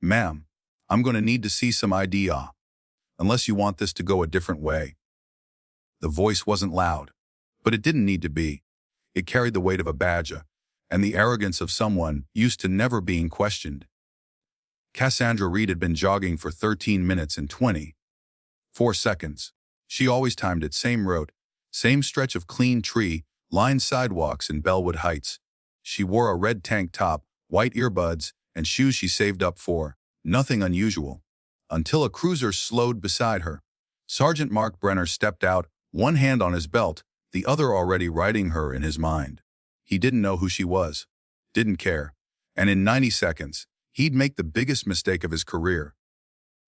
Ma'am, I'm going to need to see some ID, unless you want this to go a different way. The voice wasn't loud, but it didn't need to be. It carried the weight of a badge and the arrogance of someone used to never being questioned. Cassandra Reed had been jogging for 13 minutes and 24 seconds. She always timed it, same road, same stretch of clean tree-lined sidewalks in Bellewood Heights. She wore a red tank top, white earbuds, and shoes she saved up for. Nothing unusual. Until a cruiser slowed beside her. Sergeant Mark Brenner stepped out, one hand on his belt, the other already writing her in his mind. He didn't know who she was, didn't care, and in 90 seconds, he'd make the biggest mistake of his career.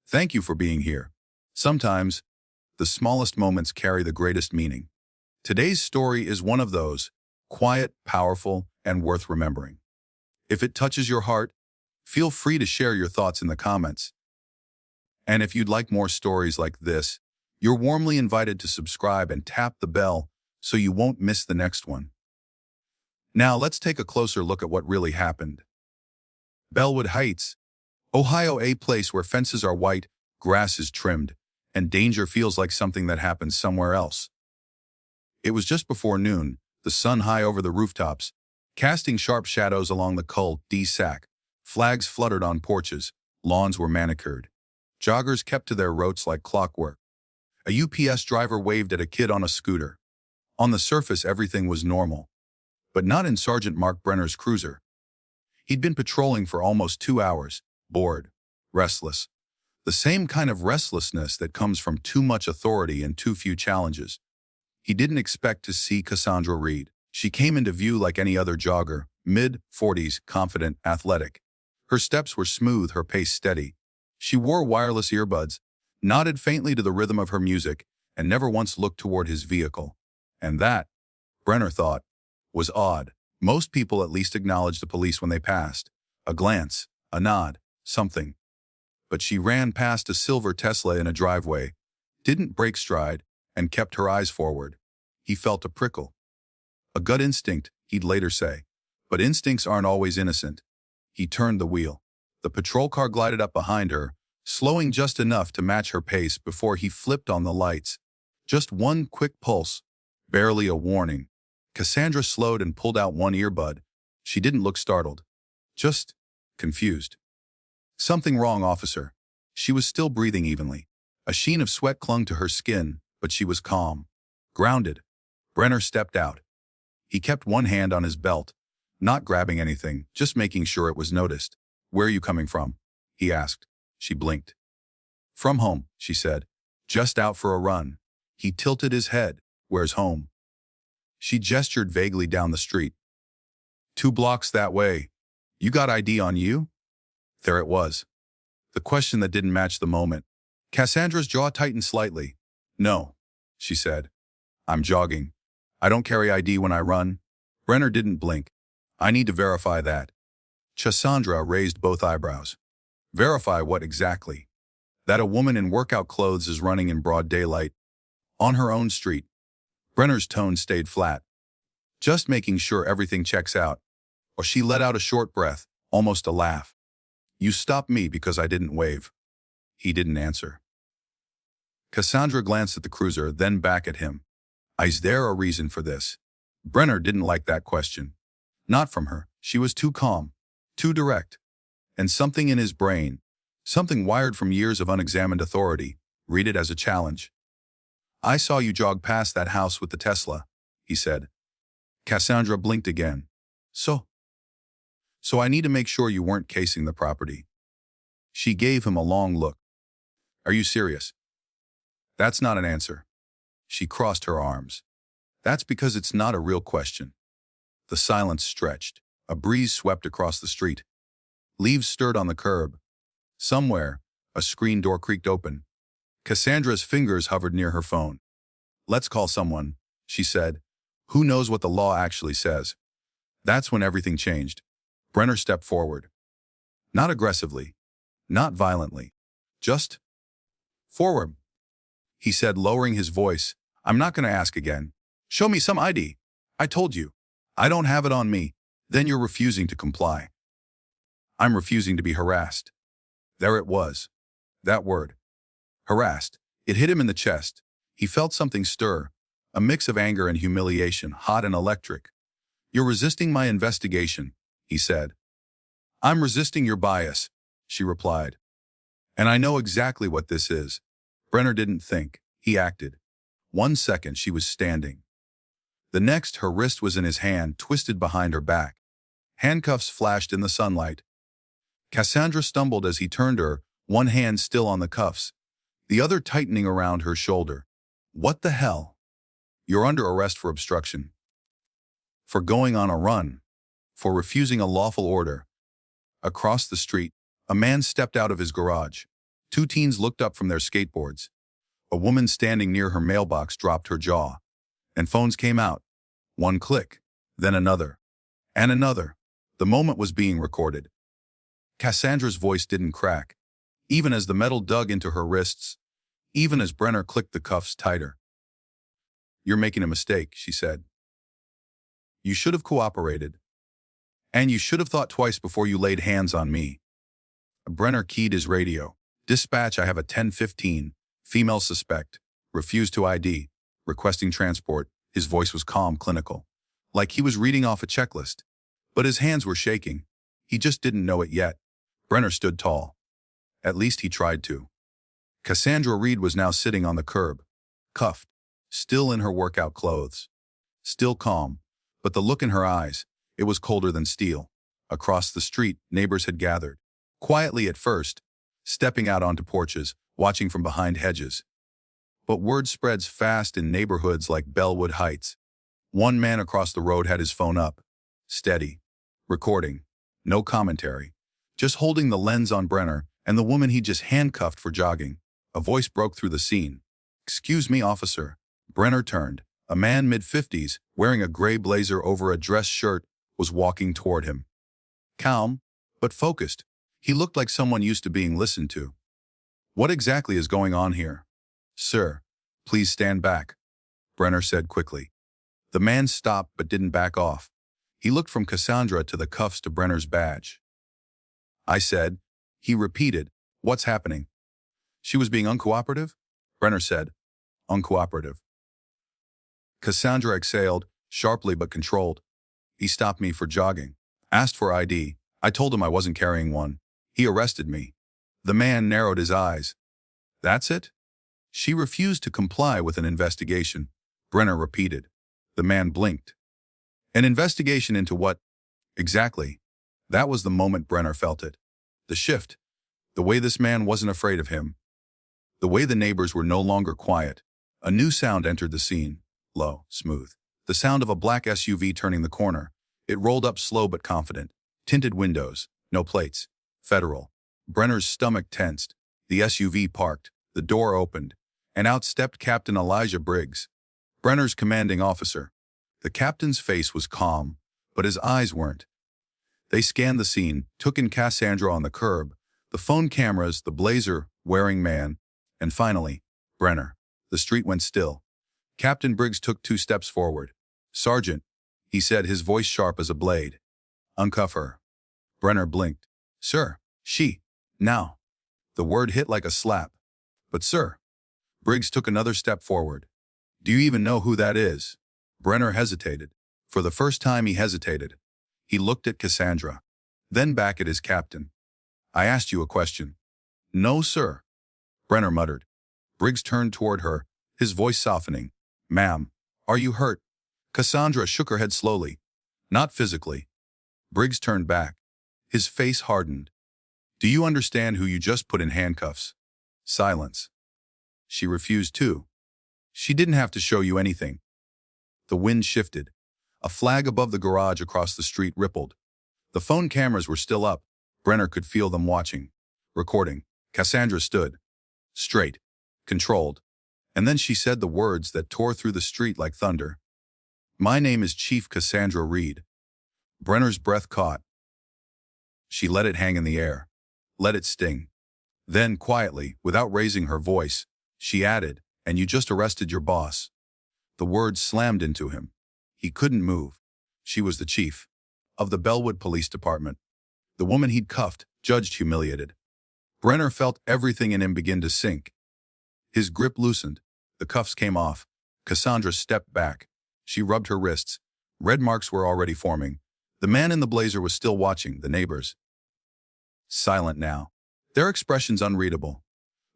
Thank you for being here. Sometimes, the smallest moments carry the greatest meaning. Today's story is one of those, quiet, powerful, and worth remembering. If it touches your heart, feel free to share your thoughts in the comments. And if you'd like more stories like this, you're warmly invited to subscribe and tap the bell so you won't miss the next one. Now let's take a closer look at what really happened. Bellewood Heights, Ohio, a place where fences are white, grass is trimmed, and danger feels like something that happens somewhere else. It was just before noon, the sun high over the rooftops, casting sharp shadows along the cul-de-sac. Flags fluttered on porches, lawns were manicured. Joggers kept to their routes like clockwork. A UPS driver waved at a kid on a scooter. On the surface, everything was normal. But not in Sergeant Mark Brenner's cruiser. He'd been patrolling for almost 2 hours, bored, restless. The same kind of restlessness that comes from too much authority and too few challenges. He didn't expect to see Cassandra Reed. She came into view like any other jogger, mid-40s, confident, athletic. Her steps were smooth, her pace steady. She wore wireless earbuds, nodded faintly to the rhythm of her music, and never once looked toward his vehicle. And that, Brenner thought, was odd. Most people at least acknowledged the police when they passed. A glance, a nod, something. But she ran past a silver Tesla in a driveway, didn't break stride, and kept her eyes forward. He felt a prickle. A gut instinct, he'd later say. But instincts aren't always innocent. He turned the wheel. The patrol car glided up behind her, slowing just enough to match her pace before he flipped on the lights. Just one quick pulse, barely a warning. Cassandra slowed and pulled out one earbud. She didn't look startled, just confused. Something wrong, officer. She was still breathing evenly. A sheen of sweat clung to her skin, but she was calm, grounded. Brenner stepped out. He kept one hand on his belt, not grabbing anything, just making sure it was noticed. Where are you coming from? He asked. She blinked. From home, she said. Just out for a run. He tilted his head. Where's home? She gestured vaguely down the street. 2 blocks that way. You got ID on you? There it was. The question that didn't match the moment. Cassandra's jaw tightened slightly. No, she said. I'm jogging. I don't carry ID when I run. Brenner didn't blink. I need to verify that. Cassandra raised both eyebrows. Verify what exactly? That a woman in workout clothes is running in broad daylight, on her own street. Brenner's tone stayed flat. Just making sure everything checks out. Or she let out a short breath, almost a laugh. You stopped me because I didn't wave. He didn't answer. Cassandra glanced at the cruiser, then back at him. Is there a reason for this? Brenner didn't like that question. Not from her. She was too calm, too direct. And something in his brain, something wired from years of unexamined authority, read it as a challenge. I saw you jog past that house with the Tesla, he said. Cassandra blinked again. So I need to make sure you weren't casing the property. She gave him a long look. Are you serious? That's not an answer. She crossed her arms. That's because it's not a real question. The silence stretched. A breeze swept across the street. Leaves stirred on the curb. Somewhere, a screen door creaked open. Cassandra's fingers hovered near her phone. Let's call someone, she said. Who knows what the law actually says? That's when everything changed. Brenner stepped forward. Not aggressively, not violently, just forward. He said, lowering his voice, I'm not going to ask again. Show me some ID. I told you. I don't have it on me. Then you're refusing to comply. I'm refusing to be harassed. There it was. That word. Harassed. It hit him in the chest. He felt something stir, a mix of anger and humiliation, hot and electric. "You're resisting my investigation," he said. "I'm resisting your bias," she replied. "And I know exactly what this is." Brenner didn't think. He acted. 1 second she was standing. The next, her wrist was in his hand, twisted behind her back. Handcuffs flashed in the sunlight. Cassandra stumbled as he turned her, one hand still on the cuffs, the other tightening around her shoulder. "What the hell?" "You're under arrest for obstruction. For going on a run. For refusing a lawful order." Across the street, a man stepped out of his garage. 2 teens looked up from their skateboards. A woman standing near her mailbox dropped her jaw. And phones came out. 1 click, then another. And another. The moment was being recorded. Cassandra's voice didn't crack, even as the metal dug into her wrists, even as Brenner clicked the cuffs tighter. "You're making a mistake," she said. "You should have cooperated. And you should have thought twice before you laid hands on me." Brenner keyed his radio. "Dispatch, I have a 1015, female suspect, refused to ID, requesting transport." His voice was calm, clinical, like he was reading off a checklist. But his hands were shaking. He just didn't know it yet. Brenner stood tall. At least he tried to. Cassandra Reed was now sitting on the curb, cuffed, still in her workout clothes. Still calm, but the look in her eyes, it was colder than steel. Across the street, neighbors had gathered. Quietly at first, stepping out onto porches, watching from behind hedges. But word spreads fast in neighborhoods like Bellewood Heights. One man across the road had his phone up, steady, recording, no commentary, just holding the lens on Brenner and the woman he just handcuffed for jogging. A voice broke through the scene. "Excuse me, officer." Brenner turned. A man mid-50s, wearing a gray blazer over a dress shirt, was walking toward him. Calm, but focused. He looked like someone used to being listened to. "What exactly is going on here?" "Sir, please stand back," Brenner said quickly. The man stopped but didn't back off. He looked from Cassandra to the cuffs to Brenner's badge. "I said," he repeated, "what's happening?" "She was being uncooperative?" Brenner said. "Uncooperative." Cassandra exhaled, sharply but controlled. "He stopped me for jogging. Asked for ID. I told him I wasn't carrying one. He arrested me." The man narrowed his eyes. "That's it?" "She refused to comply with an investigation," Brenner repeated. The man blinked. "An investigation into what? Exactly?" That was the moment Brenner felt it. The shift. The way this man wasn't afraid of him. The way the neighbors were no longer quiet. A new sound entered the scene. Low, smooth. The sound of a black SUV turning the corner. It rolled up slow but confident. Tinted windows. No plates. Federal. Brenner's stomach tensed. The SUV parked. The door opened. And out stepped Captain Elijah Briggs, Brenner's commanding officer. The captain's face was calm, but his eyes weren't. They scanned the scene, took in Cassandra on the curb, the phone cameras, the blazer-wearing man, and finally, Brenner. The street went still. Captain Briggs took 2 steps forward. "Sergeant," he said, his voice sharp as a blade. "Uncuff her." Brenner blinked. "Sir, she, now." The word hit like a slap. "But sir." Briggs took another step forward. "Do you even know who that is?" Brenner hesitated. For the first time he hesitated. He looked at Cassandra, then back at his captain. "I asked you a question." "No, sir," Brenner muttered. Briggs turned toward her, his voice softening. "Ma'am, are you hurt?" Cassandra shook her head slowly. "Not physically." Briggs turned back. His face hardened. "Do you understand who you just put in handcuffs?" Silence. "She refused to. She didn't have to show you anything." The wind shifted. A flag above the garage across the street rippled. The phone cameras were still up. Brenner could feel them watching, recording. Cassandra stood. Straight. Controlled. And then she said the words that tore through the street like thunder. "My name is Chief Cassandra Reed." Brenner's breath caught. She let it hang in the air. Let it sting. Then, quietly, without raising her voice, she added, "And you just arrested your boss." The words slammed into him. He couldn't move. She was the chief of the Bellewood Police Department. The woman he'd cuffed, judged, humiliated. Brenner felt everything in him begin to sink. His grip loosened. The cuffs came off. Cassandra stepped back. She rubbed her wrists. Red marks were already forming. The man in the blazer was still watching, the neighbors. Silent now. Their expressions unreadable.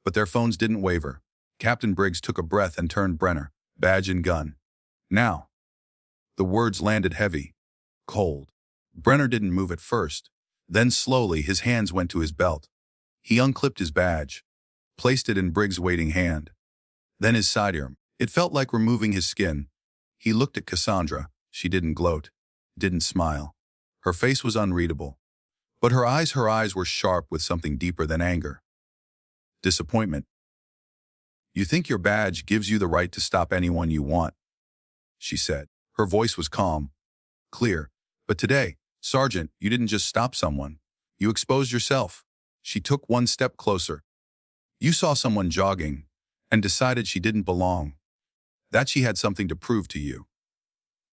But their phones didn't waver. Captain Briggs took a breath and turned Brenner, badge and gun. Now. The words landed heavy. Cold. Brenner didn't move at first. Then slowly his hands went to his belt. He unclipped his badge, placed it in Briggs' waiting hand. Then his sidearm. It felt like removing his skin. He looked at Cassandra. She didn't gloat, didn't smile. Her face was unreadable. But her eyes were sharp with something deeper than anger. Disappointment. "You think your badge gives you the right to stop anyone you want," she said. Her voice was calm, clear. "But today, Sergeant, you didn't just stop someone. You exposed yourself." She took one step closer. "You saw someone jogging and decided she didn't belong. That she had something to prove to you.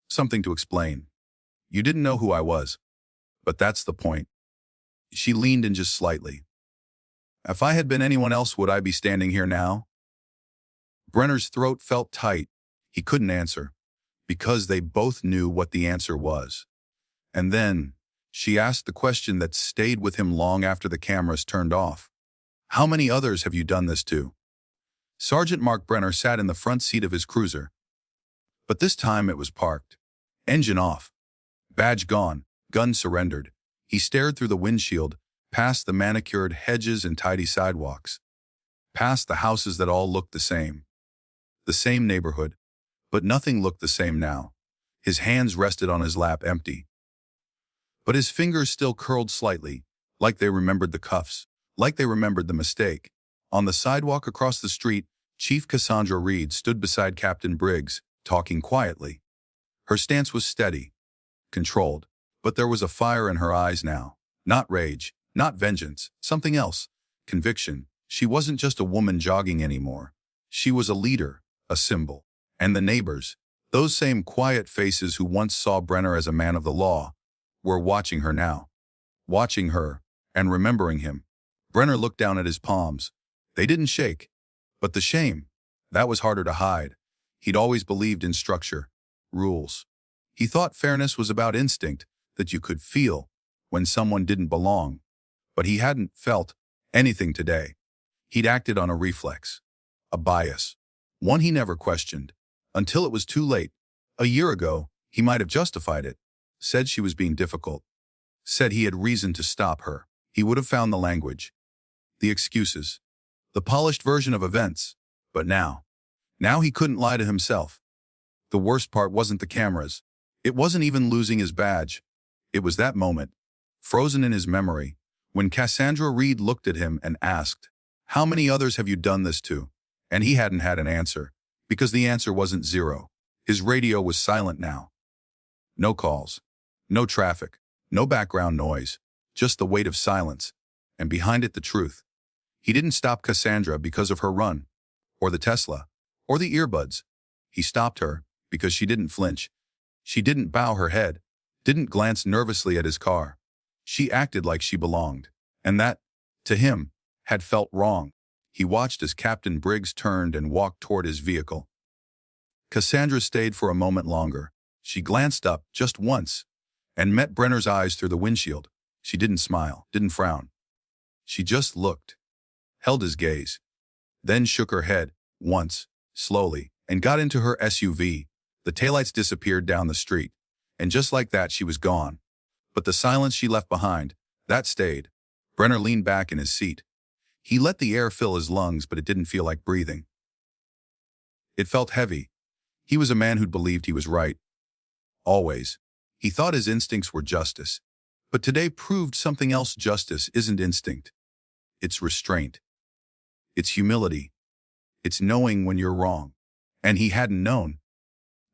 Something to explain. You didn't know who I was. But that's the point." She leaned in just slightly. "If I had been anyone else, would I be standing here now?" Brenner's throat felt tight. He couldn't answer, because they both knew what the answer was. And then she asked the question that stayed with him long after the cameras turned off. "How many others have you done this to?" Sergeant Mark Brenner sat in the front seat of his cruiser. But this time it was parked. Engine off. Badge gone. Gun surrendered. He stared through the windshield, past the manicured hedges and tidy sidewalks. Past the houses that all looked the same. The same neighborhood. But nothing looked the same now. His hands rested on his lap empty. But his fingers still curled slightly, like they remembered the cuffs, like they remembered the mistake. On the sidewalk across the street, Chief Cassandra Reed stood beside Captain Briggs, talking quietly. Her stance was steady, controlled, but there was a fire in her eyes now. Not rage, not vengeance, something else. Conviction. She wasn't just a woman jogging anymore. She was a leader, a symbol. And the neighbors, those same quiet faces who once saw Brenner as a man of the law, were watching her now. Watching her, and remembering him. Brenner looked down at his palms. They didn't shake. But the shame, that was harder to hide. He'd always believed in structure, rules. He thought fairness was about instinct, that you could feel when someone didn't belong. But he hadn't felt anything today. He'd acted on a reflex, a bias, one he never questioned, until it was too late. A year ago, he might have justified it, said she was being difficult, said he had reason to stop her. He would have found the language, the excuses, the polished version of events. But now he couldn't lie to himself. The worst part wasn't the cameras. It wasn't even losing his badge. It was that moment, frozen in his memory, when Cassandra Reed looked at him and asked, "How many others have you done this to?" And he hadn't had an answer, because the answer wasn't zero. His radio was silent now. No calls, no traffic, no background noise, just the weight of silence, and behind it the truth. He didn't stop Cassandra because of her run, or the Tesla, or the earbuds. He stopped her because she didn't flinch. She didn't bow her head, didn't glance nervously at his car. She acted like she belonged, and that, to him, had felt wrong. He watched as Captain Briggs turned and walked toward his vehicle. Cassandra stayed for a moment longer. She glanced up just once and met Brenner's eyes through the windshield. She didn't smile, didn't frown. She just looked, held his gaze, then shook her head once, slowly, and got into her SUV. The taillights disappeared down the street, and just like that she was gone. But the silence she left behind, that stayed. Brenner leaned back in his seat. He let the air fill his lungs, but it didn't feel like breathing. It felt heavy. He was a man who'd believed he was right. Always. He thought his instincts were justice. But today proved something else. Justice isn't instinct. It's restraint. It's humility. It's knowing when you're wrong. And he hadn't known.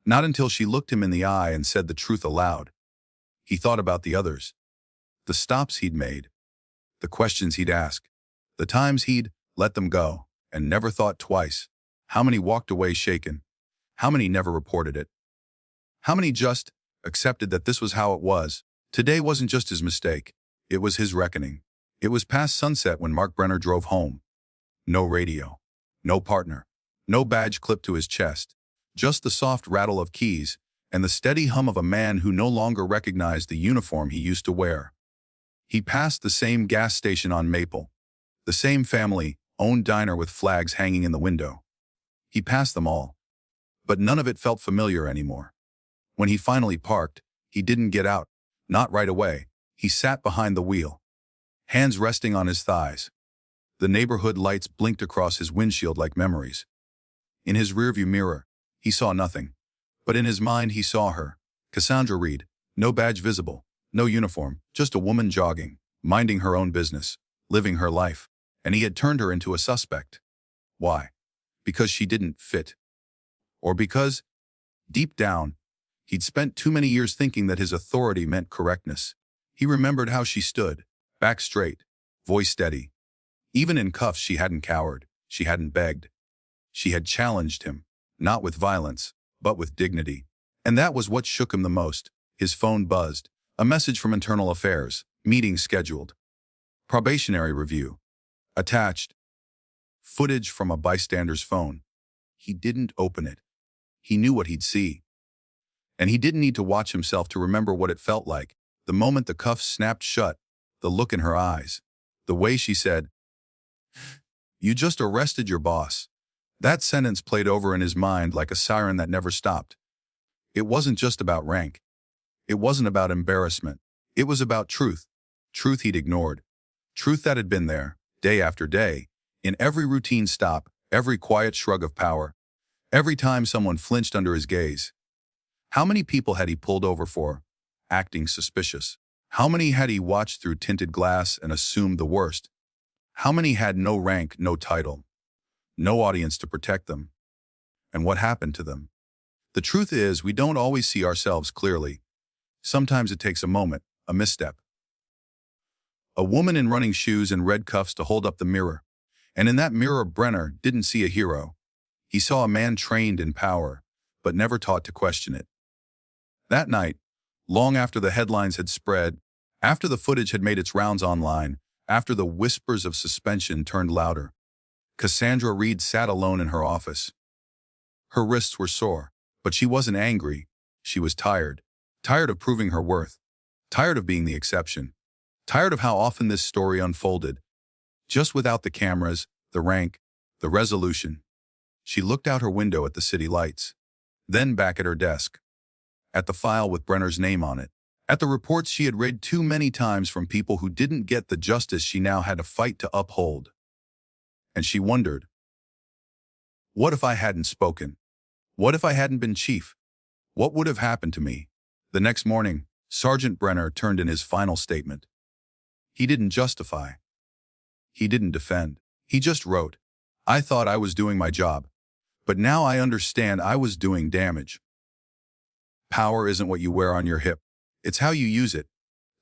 Not until she looked him in the eye and said the truth aloud. He thought about the others. The stops he'd made. The questions he'd asked. The times he'd let them go and never thought twice. How many walked away shaken? How many never reported it? How many just accepted that this was how it was? Today wasn't just his mistake. It was his reckoning. It was past sunset when Mark Brenner drove home. No radio, no partner, no badge clipped to his chest, just the soft rattle of keys and the steady hum of a man who no longer recognized the uniform he used to wear. He passed the same gas station on Maple, the same family-owned diner with flags hanging in the window. He passed them all, but none of it felt familiar anymore. When he finally parked, he didn't get out, not right away. He sat behind the wheel, hands resting on his thighs. The neighborhood lights blinked across his windshield like memories. In his rearview mirror, he saw nothing, but in his mind he saw her, Cassandra Reed, no badge visible, no uniform, just a woman jogging, minding her own business, living her life, and he had turned her into a suspect. Why? Because she didn't fit. Or because, deep down, he'd spent too many years thinking that his authority meant correctness. He remembered how she stood, back straight, voice steady. Even in cuffs she hadn't cowered, she hadn't begged. She had challenged him, not with violence, but with dignity. And that was what shook him the most. His phone buzzed. A message from Internal Affairs. Meeting scheduled. Probationary review. Attached. Footage from a bystander's phone. He didn't open it. He knew what he'd see. And he didn't need to watch himself to remember what it felt like. The moment the cuffs snapped shut, the look in her eyes, the way she said, "You just arrested your boss." That sentence played over in his mind like a siren that never stopped. It wasn't just about rank. It wasn't about embarrassment. It was about truth. Truth he'd ignored. Truth that had been there, day after day, in every routine stop, every quiet shrug of power, every time someone flinched under his gaze. How many people had he pulled over for, acting suspicious? How many had he watched through tinted glass and assumed the worst? How many had no rank, no title, no audience to protect them? And what happened to them? The truth is, we don't always see ourselves clearly. Sometimes it takes a moment, a misstep. A woman in running shoes and red cuffs to hold up the mirror. And in that mirror, Brenner didn't see a hero. He saw a man trained in power, but never taught to question it. That night, long after the headlines had spread, after the footage had made its rounds online, after the whispers of suspension turned louder, Cassandra Reed sat alone in her office. Her wrists were sore, but she wasn't angry. She was tired. Tired of proving her worth. Tired of being the exception. Tired of how often this story unfolded. Just without the cameras, the rank, the resolution. She looked out her window at the city lights. Then back at her desk. At the file with Brenner's name on it. At the reports she had read too many times from people who didn't get the justice she now had to fight to uphold. And she wondered, what if I hadn't spoken? What if I hadn't been chief? What would have happened to me? The next morning, Sergeant Brenner turned in his final statement. He didn't justify. He didn't defend. He just wrote, "I thought I was doing my job, but now I understand I was doing damage." Power isn't what you wear on your hip. It's how you use it,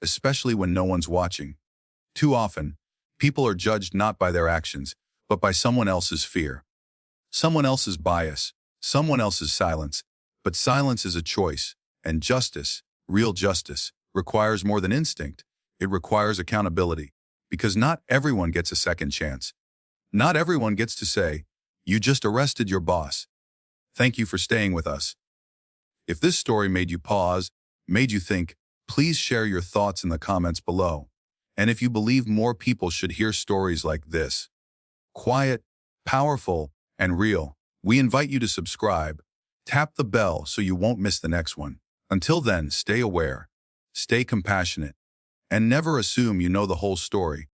especially when no one's watching. Too often, people are judged not by their actions, but by someone else's fear. Someone else's bias, someone else's silence. But silence is a choice, and justice, real justice, requires more than instinct. It requires accountability, because not everyone gets a second chance. Not everyone gets to say, "You just arrested your boss. Thank you for staying with us." If this story made you pause, made you think, please share your thoughts in the comments below. And if you believe more people should hear stories like this, quiet, powerful, and real, we invite you to subscribe. Tap the bell so you won't miss the next one. Until then, stay aware, stay compassionate, and never assume you know the whole story.